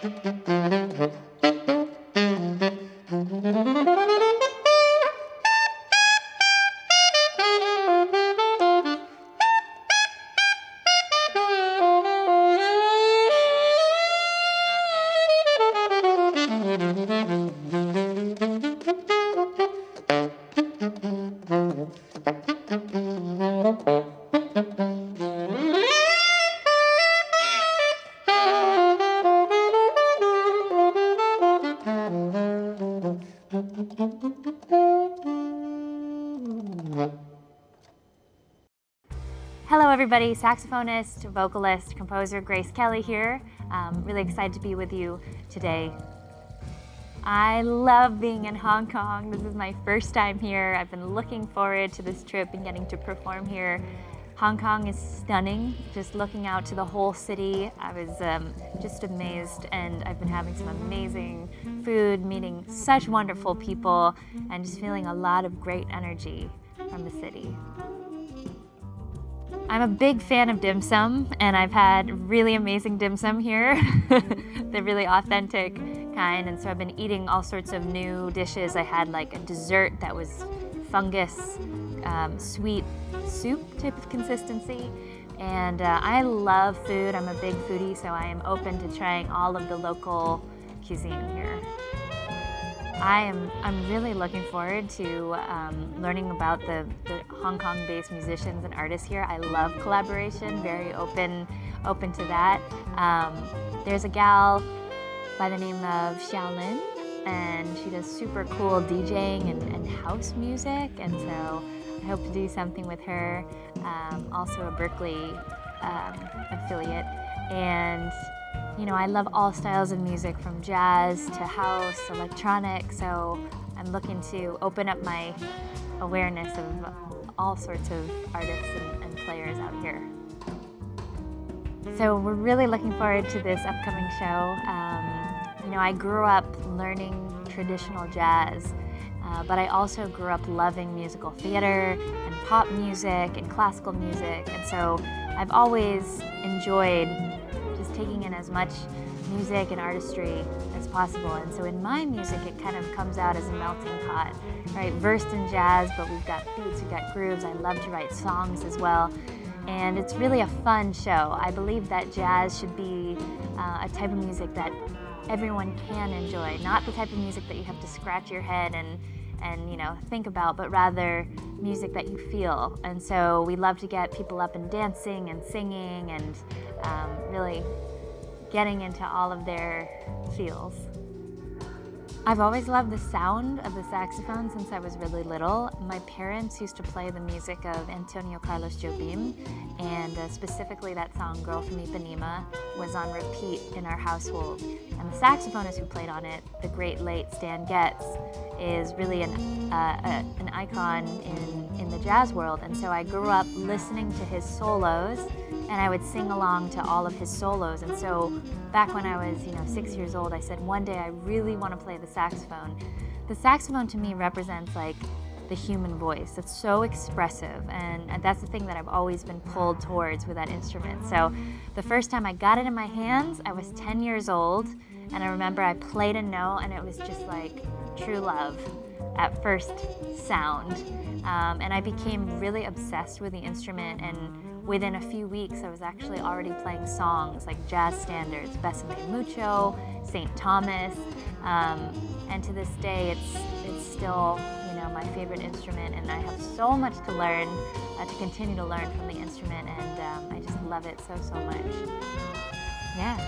Hello everybody, saxophonist, vocalist, composer Grace Kelly here. Really excited to be with you today. I love being in Hong Kong. This is my first time here. I've been looking forward to this trip and getting to perform here. Hong Kong is stunning. Just looking out to the whole city, I was just amazed, and I've been having some amazing food, meeting such wonderful people, and just feeling a lot of great energy from the city. I'm a big fan of dim sum, and I've had really amazing dim sum here. They're really authentic kind, and so I've been eating all sorts of new dishes. I had like a dessert that was fungus, sweet soup type of consistency, and I love food. I'm a big foodie, so I am open to trying all of the local cuisine here. I'm really looking forward to learning about the Hong Kong-based musicians and artists here. I love collaboration, very open to that. There's a gal by the name of Xiaolin, and she does super cool DJing and house music, and so I hope to do something with her. Also a Berkeley affiliate, and you know, I love all styles of music, from jazz to house, electronic, so I'm looking to open up my awareness of all sorts of artists and players out here. So we're really looking forward to this upcoming show. You know, I grew up learning traditional jazz, but I also grew up loving musical theater and pop music and classical music, and so I've always enjoyed just taking in as much music and artistry as possible. And so in my music, it kind of comes out as a melting pot, right? Versed in jazz, but we've got beats, we've got grooves. I love to write songs as well. And it's really a fun show. I believe that jazz should be a type of music that everyone can enjoy, not the type of music that you have to scratch your head and you know, think about, but rather music that you feel. And so we love to get people up and dancing and singing and really getting into all of their feels. I've always loved the sound of the saxophone since I was really little. My parents used to play the music of Antonio Carlos Jobim, and specifically that song, Girl from Ipanema, was on repeat in our household. And the saxophonist who played on it, the great late Stan Getz, is really an icon in the jazz world. And so I grew up listening to his solos, and I would sing along to all of his solos. And so back when I was 6 years old, I said, one day I really want to play the saxophone. The saxophone to me represents like the human voice. It's so expressive, and that's the thing that I've always been pulled towards with that instrument. So the first time I got it in my hands, I was 10 years old, and I remember I played a note, and it was just like true love at first sound. And I became really obsessed with the instrument, and within a few weeks I was actually already playing songs like jazz standards, Besame Mucho, St. Thomas, and to this day it's still my favorite instrument, and I have so much to learn, to continue to learn from the instrument, and I just love it so much. Yeah.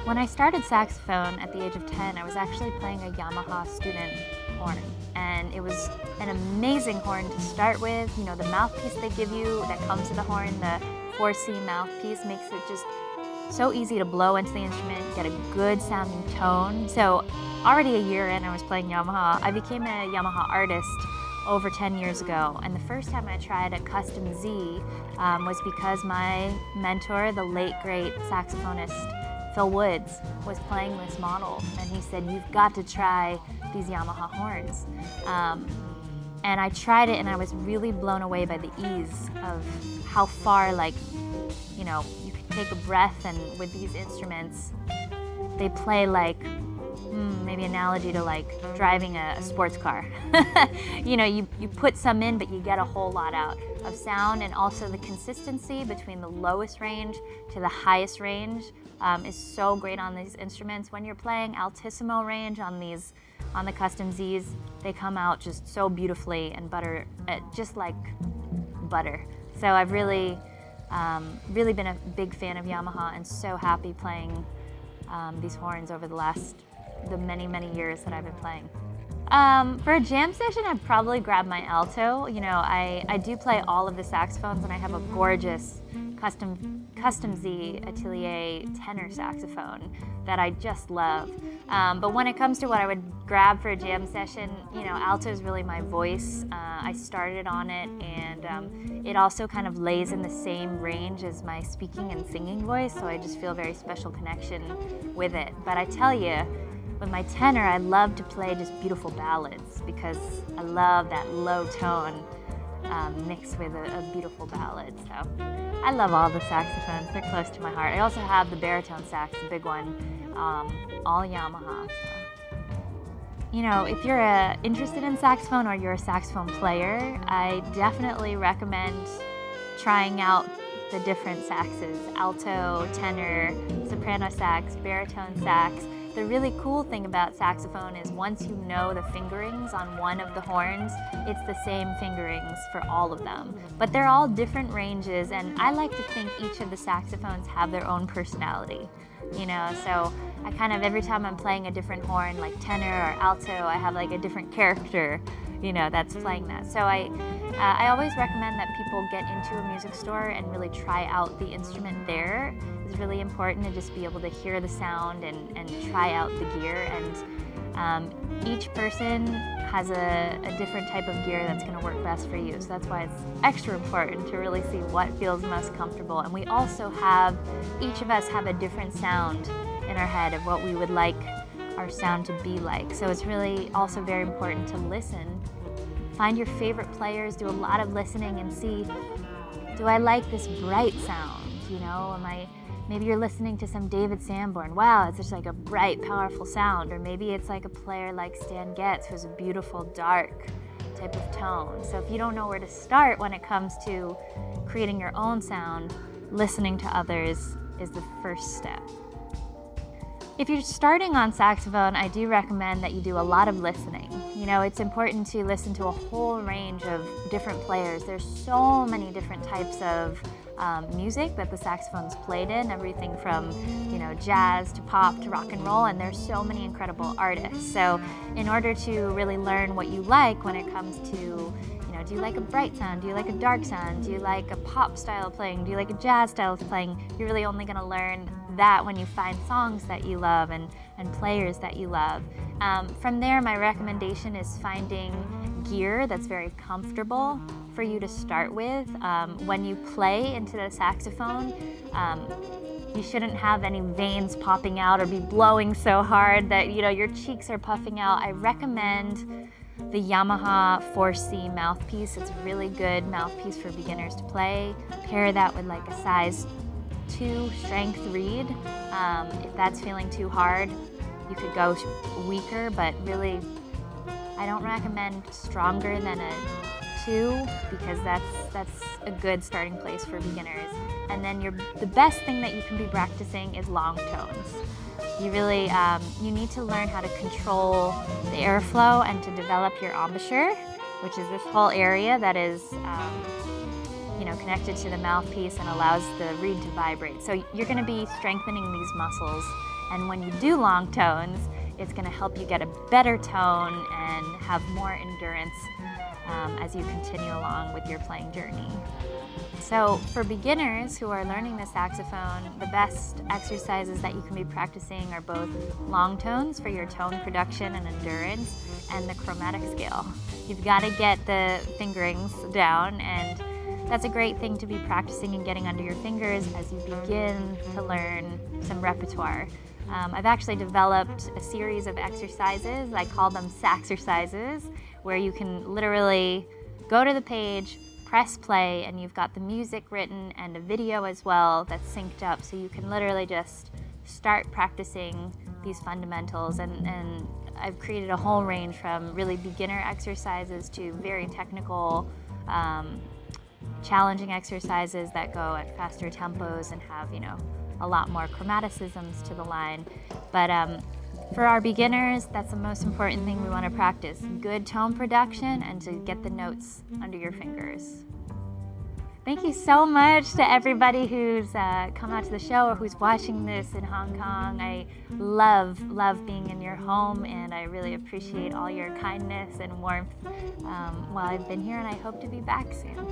When I started saxophone at the age of 10, I was actually playing a Yamaha student horn, and it was an amazing horn to start with. You know, the mouthpiece they give you that comes with the horn, the 4C mouthpiece, makes it just so easy to blow into the instrument, get a good sounding tone. So already a year in, I was playing Yamaha. I became a Yamaha artist over 10 years ago, and the first time I tried a Custom Z was because my mentor, the late great saxophonist Phil Woods, was playing this model, and he said, you've got to try these Yamaha horns. And I tried it, and I was really blown away by the ease of how far, you could take a breath, and with these instruments, they play like, maybe analogy to like driving a sports car. You know, you put some in, but you get a whole lot out of sound, and also the consistency between the lowest range to the highest range is so great on these instruments. When you're playing altissimo range on the Custom Zs, they come out just so beautifully and just like butter. So I've really been a big fan of Yamaha, and so happy playing these horns over the many years that I've been playing. For a jam session, I'd probably grab my alto. You know, I do play all of the saxophones, and I have a gorgeous Custom Z Atelier tenor saxophone that I just love. But when it comes to what I would grab for a jam session, you know, alto is really my voice. I started on it, and it also kind of lays in the same range as my speaking and singing voice, so I just feel a very special connection with it. But I tell you, with my tenor, I love to play just beautiful ballads because I love that low tone mixed with a beautiful ballad. So I love all the saxophones. They're close to my heart. I also have the baritone sax, the big one, all Yamaha. So. You know, if you're interested in saxophone or you're a saxophone player, I definitely recommend trying out the different saxes: alto, tenor, soprano sax, baritone sax. The really cool thing about saxophone is once you know the fingerings on one of the horns, it's the same fingerings for all of them. But they're all different ranges, and I like to think each of the saxophones have their own personality. You know, so I kind of, every time I'm playing a different horn, like tenor or alto, I have like a different character, you know, that's playing that. So I always recommend that people get into a music store and really try out the instrument there. It's really important to just be able to hear the sound and try out the gear. And each person has a different type of gear that's going to work best for you. So that's why it's extra important to really see what feels most comfortable. And we also have, each of us have a different sound in our head of what we would like our sound to be like. So it's really also very important to listen. Find your favorite players, do a lot of listening, and see, do I like this bright sound? You know, maybe you're listening to some David Sanborn. Wow, it's just like a bright, powerful sound. Or maybe it's like a player like Stan Getz, who's a beautiful, dark type of tone. So if you don't know where to start when it comes to creating your own sound, listening to others is the first step. If you're starting on saxophone, I do recommend that you do a lot of listening. You know, it's important to listen to a whole range of different players. There's so many different types of music that the saxophone's played in, everything from, you know, jazz to pop to rock and roll, and there's so many incredible artists. So in order to really learn what you like when it comes to, you know, do you like a bright sound? Do you like a dark sound? Do you like a pop style of playing? Do you like a jazz style of playing? You're really only going to learn that when you find songs that you love and players that you love. From there, my recommendation is finding gear that's very comfortable for you to start with. When you play into the saxophone, you shouldn't have any veins popping out or be blowing so hard that, you know, your cheeks are puffing out. I recommend the Yamaha 4C mouthpiece. It's a really good mouthpiece for beginners to play. Pair that with like a size 2 strength reed. If that's feeling too hard, you could go weaker, but really I don't recommend stronger than a 2 because that's a good starting place for beginners. And then the best thing that you can be practicing is long tones. You really you need to learn how to control the airflow and to develop your embouchure, which is this whole area that is you know, connected to the mouthpiece and allows the reed to vibrate. So you're going to be strengthening these muscles, and when you do long tones, it's going to help you get a better tone and have more endurance as you continue along with your playing journey. So for beginners who are learning the saxophone, the best exercises that you can be practicing are both long tones for your tone production and endurance, and the chromatic scale. You've got to get the fingerings down, and that's a great thing to be practicing and getting under your fingers as you begin to learn some repertoire. I've actually developed a series of exercises. I call them saxercises, where you can literally go to the page, press play, and you've got the music written and a video as well that's synced up, so you can literally just start practicing these fundamentals, and I've created a whole range from really beginner exercises to very technical, challenging exercises that go at faster tempos and have, a lot more chromaticisms to the line. But for our beginners, that's the most important thing we want to practice. Good tone production and to get the notes under your fingers. Thank you so much to everybody who's come out to the show or who's watching this in Hong Kong. I love being in your home, and I really appreciate all your kindness and warmth while I've been here, and I hope to be back soon.